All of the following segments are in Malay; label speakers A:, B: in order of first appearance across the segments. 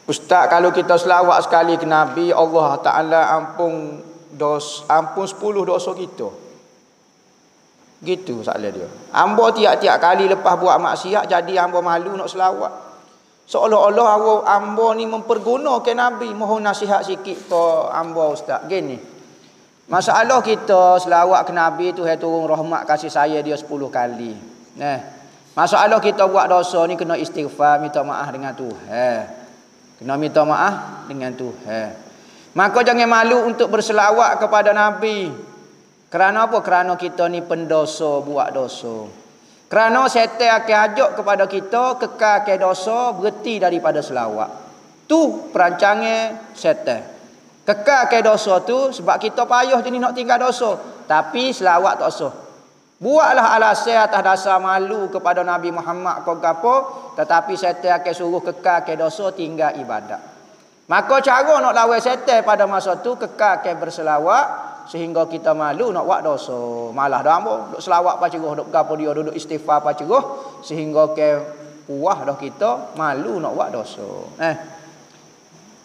A: Ustaz, kalau kita selawat sekali ke Nabi, Allah Ta'ala ampun 10 dosa kita. Gitu soalan dia. Hamba tiap-tiap kali lepas buat maksiat, jadi hamba malu nak selawat. Seolah-olah hamba ni mempergunakan Nabi. Mohon nasihat sikit ke hamba Ustaz. Gini, masalah kita selawat ke Nabi tu, hai turun rahmat kasih saya dia 10 kali. Masalah kita buat dosa ni kena istighfar, minta maaf dengan Tuhan. Kena minta maaf dengan Tuhan. Maka jangan malu untuk berselawat kepada Nabi. Kerana apa? Kerana kita ni pendosa, buat dosa. Kerana syaitan akan ajak kepada kita kekalkan dosa, berhenti daripada selawat. Tu perancangan syaitan. Kekalkan dosa tu sebab kita payah je ni nak tinggal dosa. Tapi selawat tak sah. Buatlah alasan atas dasar malu kepada Nabi Muhammad kau gapo, tetapi syaitan akan suruh kekalkan dosa, tinggal ibadat. Maka cara nak lawan syaitan pada masa tu kekalkan berselawat sehingga kita malu nak buat dosa. Malah dah ambo duk selawat paceroh, duk gapo dia duduk istighfar paceroh sehingga ke puas dah kita malu nak buat dosa.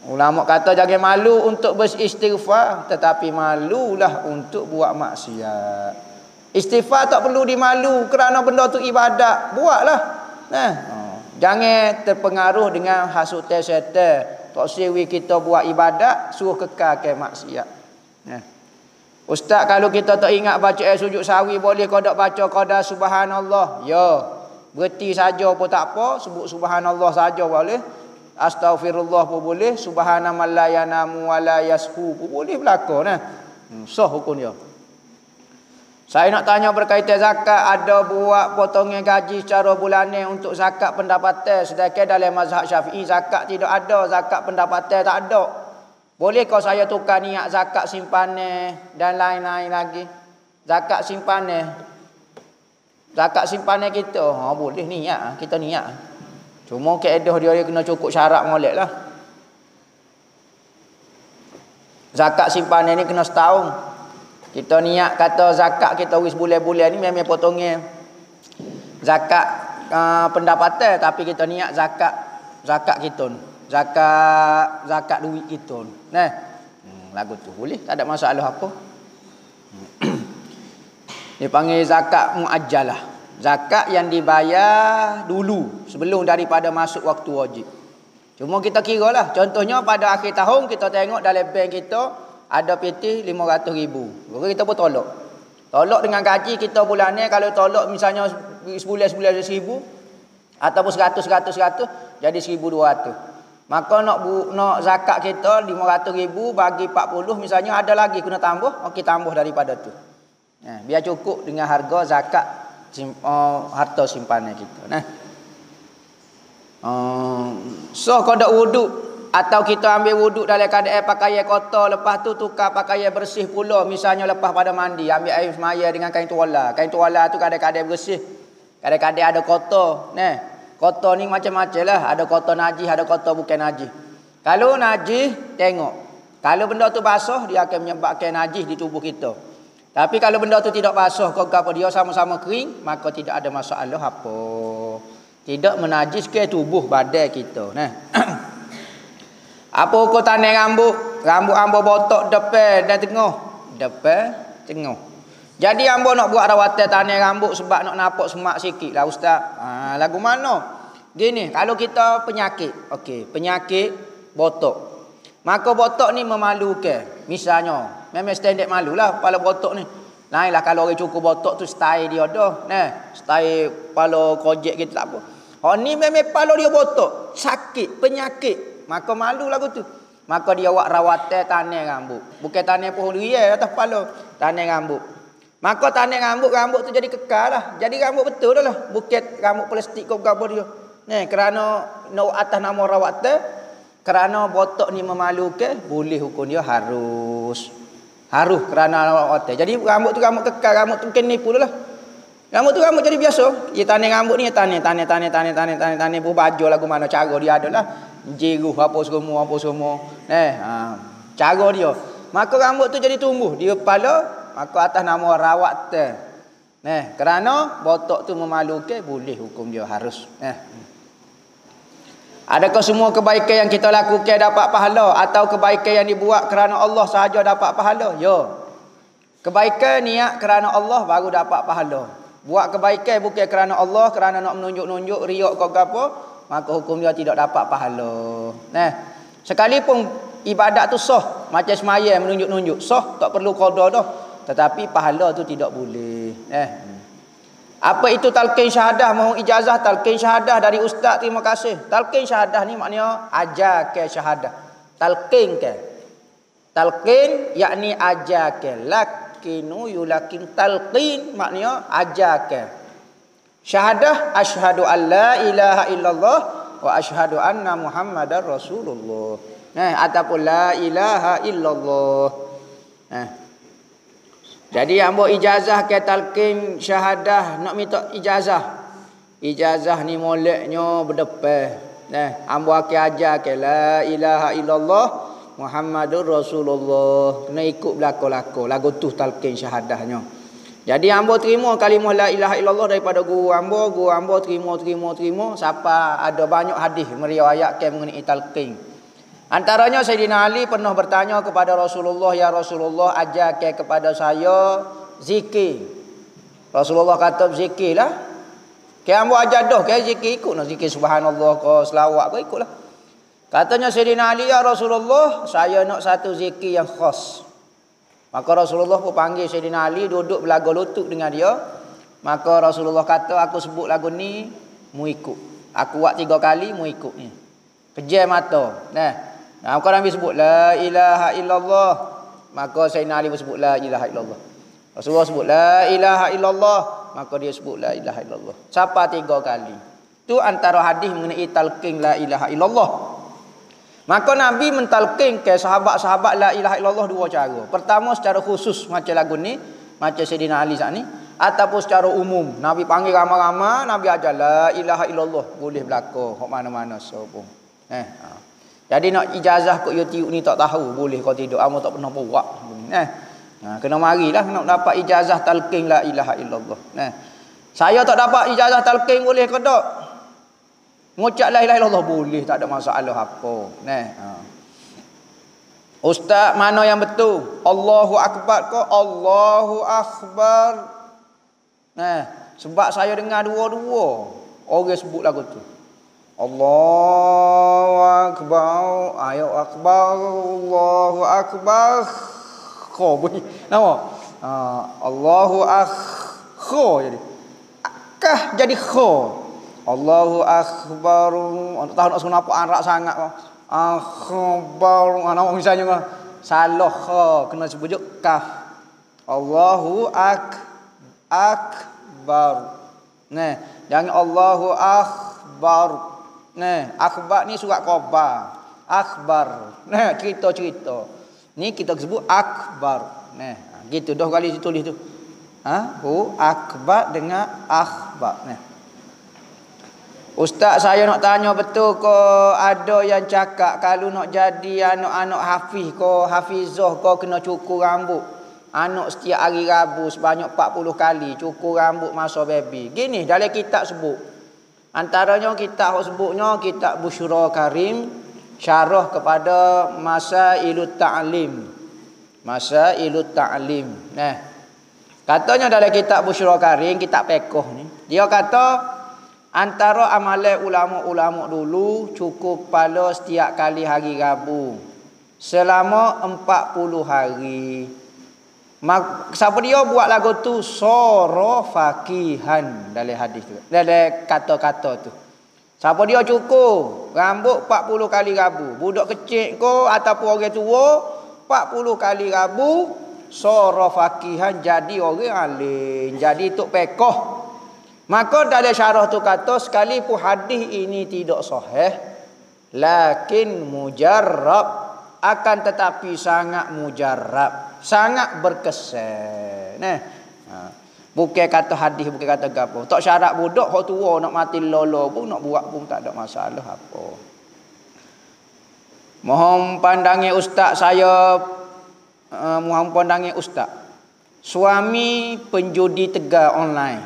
A: Ulama kata jangan malu untuk beristighfar, tetapi malulah untuk buat maksiat. Istighfar tak perlu dimalu kerana benda tu ibadat. Buatlah. Jangan terpengaruh dengan hasutan syaitan. Tak sewi kita buat ibadat, suruh kekalkan maksiat. Ustaz, kalau kita tak ingat baca sujud sawi, boleh kau tak baca qada subhanallah? Ya. Berhenti saja pun tak apa, sebut subhanallah saja boleh. Astaghfirullah pun boleh. Subhanaman la yanamu wa la yashu pun boleh berlaku. Sah hukum dia. Saya nak tanya berkaitan zakat. Ada buat potongan gaji secara bulanan untuk zakat pendapatan. Sedangkan dalam mazhab Syafi'i zakat tidak ada, zakat pendapatan tak ada. Bolehkah saya tukar niat zakat simpanan dan lain-lain lagi? Zakat simpanan. Zakat simpanan kita, boleh niat, kita niat. Cuma kaedah dia kena cukup syarat molek lah. Zakat simpanan ni kena setahun. Kita niat kata zakat kita wis bulan-bulan ni memang potongnya zakat pendapatan, tapi kita niat zakat kita. Zakat duit kita. Lagu tu boleh, tak ada masalah apa. Dia panggil zakat muajjalah. Zakat yang dibayar dulu sebelum daripada masuk waktu wajib. Cuma kita kira lah. Contohnya pada akhir tahun kita tengok dalam bank kita ada PT 500,000. Maka kita pun tolak. Tolak dengan gaji kita bulanan. Kalau tolak misalnya sebulan 1,000 ataupun 100 jadi 1,200. Maka nak zakat kita 500,000 bagi 40 misalnya ada lagi kena tambah, okey tambah daripada tu. Biar cukup dengan harga zakat harta simpanan kita. So kau dak wuduk atau kita ambil wuduk dalam keadaan pakaian kotor, lepas tu tukar pakaian bersih pula. Misalnya lepas pada mandi, ambil air semaya dengan kain tuala. Kain tuala tu kadang-kadang bersih, kadang-kadang ada kotor. Kotor ni macam-macam lah. Ada kotor najis, ada kotor bukan najis. Kalau najis, tengok. Kalau benda tu basah, dia akan menyebabkan najis di tubuh kita. Tapi kalau benda tu tidak basah, kau apa dia sama-sama kering, maka tidak ada masalah apa. Tidak menajiskan tubuh badan kita. Apa hukum tanam rambut? Rambut hamba botak depan dan tengah. Depan, tengah. Jadi hamba nak buat rawatan tanam rambut sebab nak nampak semak sikit lah Ustaz. Lagu mana? Gini, kalau kita penyakit. Okey, penyakit botak. Maka botak ni memalukan. Misalnya, memang standard malulah kepala botak ni. Lainlah kalau orang cukur botak tu style dia dah. Style kepala kojek kita tak apa. Ni memang kepala dia botak. Sakit, penyakit. Maka malu lagu tu. Maka dia buat rawatan tanam rambut. Bukan tanam pohon durian atas kepala. Tanam rambut. Maka tanam rambut tu jadi kekal lah. Jadi rambut betul dah lah. Bukan rambut plastik kau apa dia. Kerana nak atas nama rawatan. Kerana botak ni memalukan. Boleh hukum dia harus. Harus kerana rawatan. Jadi rambut tu rambut kekal. Rambut tu bukan nipu lah. Rambut tu rambut jadi biasa. Dia tanam rambut ni tanam pun baju lagu mana cara dia adalah jeruh apa semua. Cara dia. Maka rambut tu jadi tumbuh di kepala, maka atas nama rawatan. Kerana botok tu memalukan, boleh hukum dia harus. Adakah semua kebaikan yang kita lakukan dapat pahala atau kebaikan yang dibuat kerana Allah sahaja dapat pahala? Ya. Kebaikan niat kerana Allah baru dapat pahala. Buat kebaikan bukan kerana Allah, kerana nak menunjuk-nunjuk, riak ke apa, maka hukum dia tidak dapat pahala. Sekalipun ibadat tu sah, macam sembahyang menunjuk-nunjuk, sah, tak perlu qada dah. Tetapi pahala tu tidak boleh. Apa itu talqin syahadah? Mohon ijazah talqin syahadah dari ustaz. Terima kasih. Talqin syahadah ni maknanya ajar ke syahadah. Talqin ke. Talqin yakni ajar ke. Lakinu yulakin, talqin maknanya ajar ke. Syahadah asyhadu an la ilaha illallah wa asyhadu anna Muhammadar Rasulullah. Ataupun la ilaha illallah. Jadi ambo ijazah ke talqin syahadah, nak minta ijazah. Ijazah ni moleknya berdepan. Ambo akan ajar ke la ilaha illallah Muhammadur Rasulullah. Kena ikut belako-lako lagu tu talqin syahadahnya. Jadi ambo terima kalimah la ilaha illallah daripada guru ambo terima. Siapa ada banyak hadis meriwayatkan mengenai talqin. Antaranya Sayyidina Ali pernah bertanya kepada Rasulullah, ya Rasulullah, ajarkan kepada saya zikir. Rasulullah kata zikirlah. Ambo ajar dah ke zikir, ikutlah zikir subhanallah ke selawat ke ikutlah. Katanya Sayyidina Ali, ya Rasulullah, saya nak satu zikir yang khas. Maka Rasulullah pun panggil Sayyidina Ali duduk belaga lutut dengan dia. Maka Rasulullah kata, aku sebut lagu ni, mu ikut. Aku buat 3 kali, mu ikut ni. Kejam mata. Maka Nabi sebut la ilaha illallah. Maka Sayyidina Ali pun sebut la ilaha illallah. Rasulullah sebut la ilaha illallah. Maka dia sebut la ilaha illallah. Siapa 3 kali. Itu antara hadis mengenai talqin la ilaha illallah. Maka Nabi mentalqin ke sahabat-sahabat la ilaha illallah 2 cara. Pertama secara khusus macam lagu ni, macam Sayyidina Ali saat ni, ataupun secara umum. Nabi panggil ramai-ramai, Nabi ajar la ilaha illallah, boleh berlaku hok mana-mana sopun. Jadi nak ijazah kat YouTube ni tak tahu boleh kau tidak, amo tak pernah buat. Kena marilah nak dapat ijazah talqin la ilaha illallah. Saya tak dapat ijazah talqin boleh ke tak? Ngucap la ilaha illallah boleh, tak ada masalah apa. Ustaz, mana yang betul? Allahu akbar ke Allahu akbar? Sebab saya dengar dua-dua orang sebut lagu tu. Allahu akbar, ayo akbar, Allahu akbar. Kho bunyi. Nama? Allahu akho jadi. Kah jadi kho. Allahu akbar. Tahu nak suruh apa arak sangat kau. Akbar. Nama misalnya salah kho kena sebut kaf. Allahu akbar. Jangan Allahu akbar. Akhbar ni surat khabar. Akhbar. Cerita-cerita. Ni kita sebut akbar. Gitu dah kali ditulis tu. Akbar dengan akhbar. Ustaz, saya nak tanya betul ke ada yang cakap kalau nak jadi anak-anak hafiz ke hafizah ke kena cukur rambut. Anak setiap hari Rabu sebanyak 40 kali cukur rambut masa baby. Gini dalam kitab sebut. Antaranya kitab sebutnya kitab Busyra Karim, syarah kepada Masailut Ta'lim. Masailut Ta'lim. Katanya dalam kitab Busyra Karim, kitab fiqh ni, dia kata antara amalan ulama-ulama dulu cukur kepala setiap kali hari Rabu selama 40 hari. Siapa dia buat lagu tu? Soro fakihan dalam hadis tu. Dalam kata-kata tu. Siapa dia cukur rambut 40 kali Rabu. Budak kecil ko ataupun orang tua 40 kali Rabu, soro fakihan jadi orang alim, jadi tok pekoh. Maka dalam syarah tu kata sekalipun hadis ini tidak sahih, lakin mujarrab, akan tetapi sangat mujarrab, sangat berkesan. Bukan kata hadis, bukan kata gapo. Tak syarat budak hak tua nak mati lolo pun nak buat pun tak ada masalah apa. Mohon pandangi ustaz saya, mohon pandangi ustaz. suami penjudi tegar online.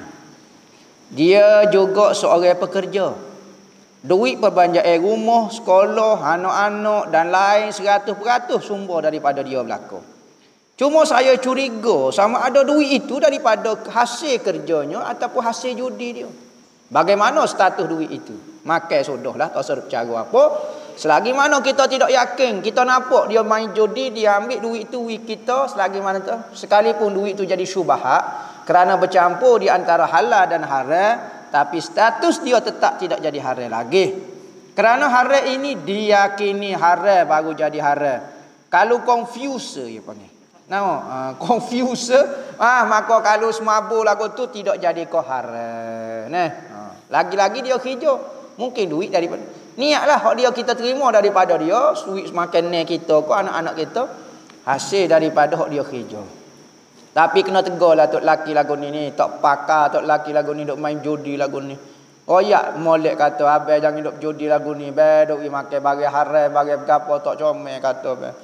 A: Dia juga seorang pekerja. Duit perbelanjaan rumah, sekolah, anak-anak dan lain 100% sumber daripada dia belaka. Cuma saya curiga sama ada duit itu daripada hasil kerjanya ataupun hasil judi dia. Bagaimana status duit itu? Makan sudahlah, tak usah bercara apa. Selagi mana kita tidak yakin, kita nampak dia main judi, dia ambil duit itu duit kita, selagi mana tu, sekalipun duit itu jadi syubhat kerana bercampur di antara halal dan haram, tapi status dia tetap tidak jadi haram lagi. Kerana haram ini diyakini haram baru jadi haram. Kalau confuser dia panggil. Confuser, maka kalau semabur lagu tu tidak jadi kau haram. Lagi-lagi dia kerja, mungkin duit daripada niatlah hak dia kita terima daripada dia, duit makan kita ko anak-anak kita, hasil daripada hak dia kerja. Tapi kena tegurlah tok laki lagu ni tak pakar tok laki lagu ni duk main judi lagu ni. Royak molek kata abang jangan duk judi lagu ni, duk makan barang haram, barang gapo tak comel kata abang.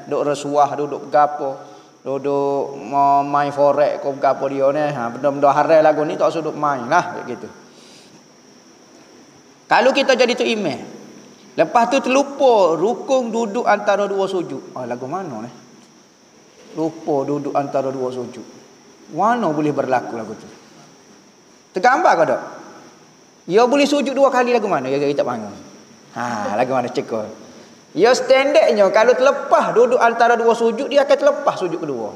A: Duk rasuah duduk gapo, duduk main forex ko gapo dia ni. Benda-benda haram lagu ni tak usah duk main lah gitu. Kalau kita jadi tu imam, lepas tu terlupa rukun duduk antara dua sujud. Lagu mana ni? Lupa duduk antara dua sujud. Mana boleh berlaku lagu tu? Tergambar ke tak? Ya boleh sujud 2 kali lagu mana? Ya kita bangun. Lagu mana cekor? Ya standardnya kalau terlepas duduk antara dua sujud, dia akan terlepas sujud kedua.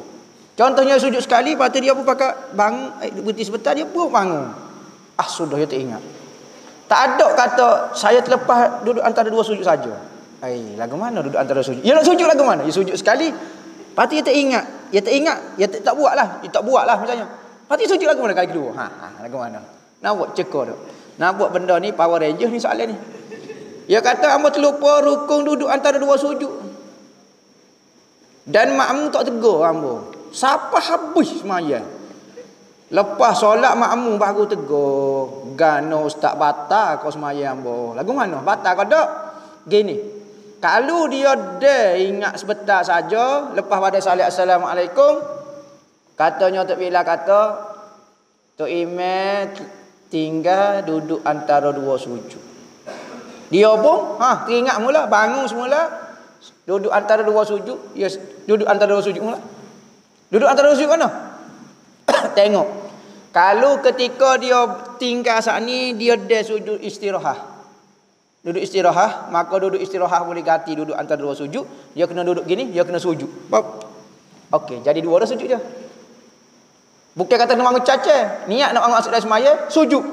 A: Contohnya sujud sekali, lepas tu dia pun pakai bangun, berhenti sebentar dia pun bangun. Sudah dia teringat. Tak ada kata saya terlepas duduk antara dua sujud saja. Lagu mana duduk antara sujud? Ya nak sujud lagu mana? Ya sujud sekali. Lepas tu dia teringat. Dia tak buat lah. Dia tak buat lah misalnya. Lepas tu sujud lagu mana kali kedua? Lagu mana? Nampak cekor tu. Nampak benda ni Power Rangers ni soalan ni. Dia kata hamba terlupa rukun duduk antara dua sujud. Dan makmum tak tegur hamba. Siapa habis semayang? Lepas solat makmum baru tegur. Gano ustaz batal kau semayang hamba. Lagu mana? Batal kau tak? Gini. Kalau dia ingat sebentar saja, lepas pada salat assalamualaikum, katanya Tok Bila kata, Tok Imam tinggal duduk antara dua sujud. Dia pun teringat mula, bangun semula, duduk antara dua sujud. Yes, duduk antara dua sujud mula. Duduk antara dua sujud mana? Tengok. Kalau ketika dia tinggal saat ni, dia ada sujud istirahat. Duduk istirahat, maka duduk istirahat boleh ganti duduk antara dua sujud. Dia kena duduk gini, dia kena sujud. Okey, jadi dua dah sujud dia. Bukan kata nak bangun caca, niat nak bangun asal dari semaya, sujud.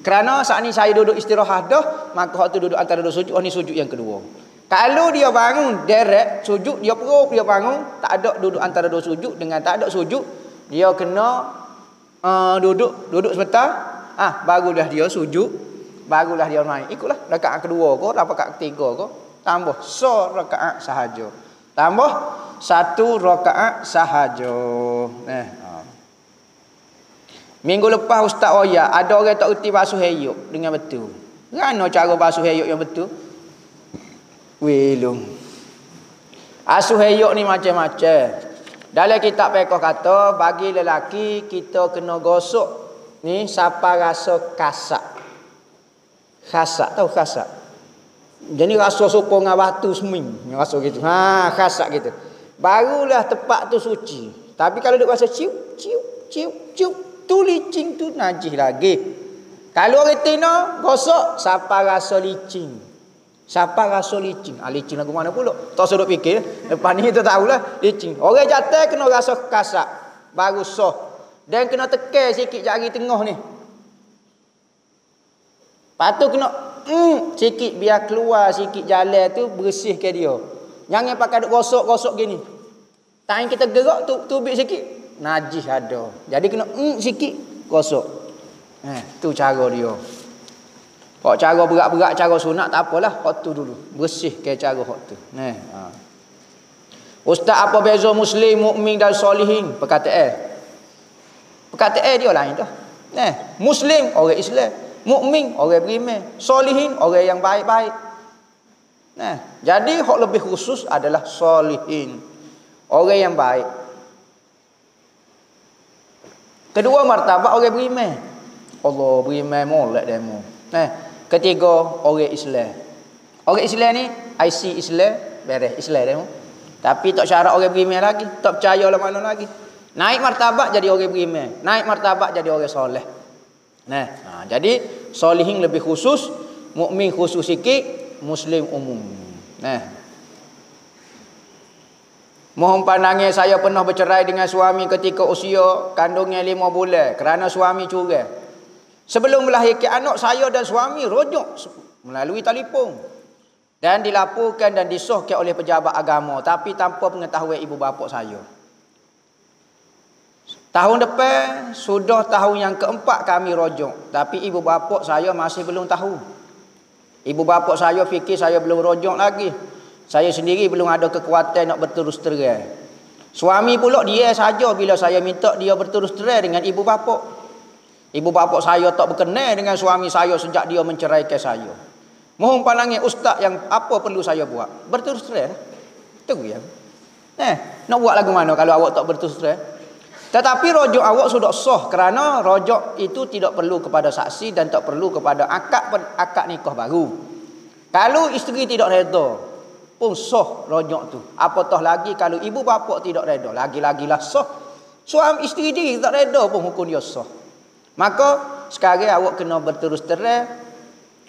A: Kerana saat ni saya duduk istirahat dah, maka waktu duduk antara dua sujud, ni sujud yang kedua. Kalau dia bangun direct sujud, dia perut dia bangun, tak ada duduk antara dua sujud dengan tak ada sujud, dia kena duduk sebentar, barulah dia sujud. Barulah dia main. Ikutlah rakaat kedua ko, rakaat ketiga ko, tambah rakaat sahaja. Tambah 1 rakaat sahaja. Minggu lepas Ustaz Oya, ada orang tak reti basuh heyuk dengan betul. Mana cara basuh heyuk yang betul? Welung. Asuh heyuk ni macam-macam. Dalam kitab fiqh kata, bagi lelaki kita kena gosok ni siapa rasa kasak. Khasak, tahu khasak? Jadi rasa sopong dengan batu seming, rasa gitu. Khasak gitu. Barulah tempat tu suci. Tapi kalau duk rasa ciup, tu licin tu najis lagi. Kalau orang tina gosok, siapa rasa licin? Siapa rasa licin? Licin lagu mana pula? Tak suruh fikir. Lepas ni kita tahulah licin. Orang jatuh kena rasa kasak, baru sah. Dan kena tekan sikit jari tengah ni. Patut kena sikit biar keluar sikit jalan tu bersih ke dia. Jangan pakai duk gosok-gosok gini. Tangan kita gerak tubik sikit, najis ada. Jadi kena sikit gosok. Tu cara dia. Hak cara berat-berat cara sunat tak apalah, hak tu dulu. Bersih ke cara hak tu. Ustaz, apa beza muslim, mukmin dan solihin? Perkataan dia lain dah. Muslim orang Islam, mukmin orang beriman, solihin orang yang baik-baik. Jadi hak lebih khusus adalah solihin, orang yang baik. Kedua martabat orang beriman. Allah beriman molek demo. Ketiga orang Islam. Orang Islam ni IC Islam, beres Islam demo. Tapi tak syarat orang beriman lagi, tak percaya lah mana lagi. Naik martabat jadi orang beriman, naik martabat jadi orang soleh. Jadi solihin lebih khusus, mukmin khusus sikit, muslim umum. Mohon pandangan saya pernah bercerai dengan suami ketika usia kandungnya 5 bulan kerana suami curang. Sebelum melahirkan anak, saya dan suami rujuk melalui telefon dan dilaporkan dan disahkan oleh pejabat agama tapi tanpa pengetahuan ibu bapa saya. Tahun depan sudah tahun yang keempat kami rujuk, tapi ibu bapa saya masih belum tahu. Ibu bapa saya fikir saya belum rujuk lagi. Saya sendiri belum ada kekuatan nak berterus terang. Suami pula dia saja bila saya minta dia berterus terang dengan ibu bapa. Ibu bapa saya tak berkenan dengan suami saya sejak dia menceraikan saya. Mohon pandangan ustaz yang apa perlu saya buat? Berterus terang. Tunggu ya. Nak buat lagu mana kalau awak tak berterus terang? Tetapi rujuk awak sudah sah kerana rujuk itu tidak perlu kepada saksi dan tak perlu kepada akad nikah baru. Kalau isteri tidak reda pun sah rujuk tu. Apatah lagi kalau ibu bapa tidak reda, lagi-lagilah sah. Suami isteri dia tak reda pun hukum dia sah. Maka sekarang awak kena berterus terang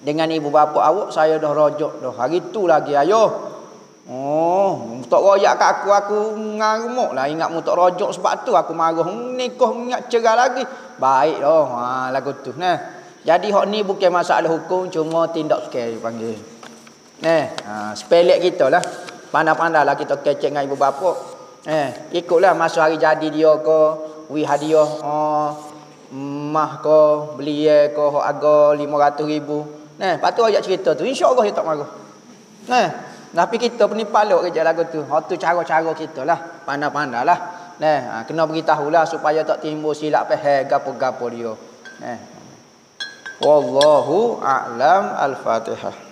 A: dengan ibu bapa awak, saya dah rujuk dah. Hari tu lagi ayah. Tak royak kat aku ngarumuk lah. Ingat mu tak rujuk sebab tu aku marah. Nikah ingat cerai lagi. Baik dah. Lagu tu. Jadi hak ni bukan masalah hukum, cuma tindak care panggil. Sepelek kita lah. Pandai-pandai lah kita kecek dengan ibu bapa. Ikutlah masa hari jadi dia ke, wi hadiah mah ke, beli ke, hak harga 500,000. Lepas tu ayat cerita tu, insya-Allah dia tak marah. Tapi kita pun ni paluk kerja lagu tu. Hak tu cara-cara kita lah. Pandai-pandai lah. Kena beritahulah supaya tak timbul silap faham gapo-gapo dia. Wallahu a'lam. Al-Fatihah.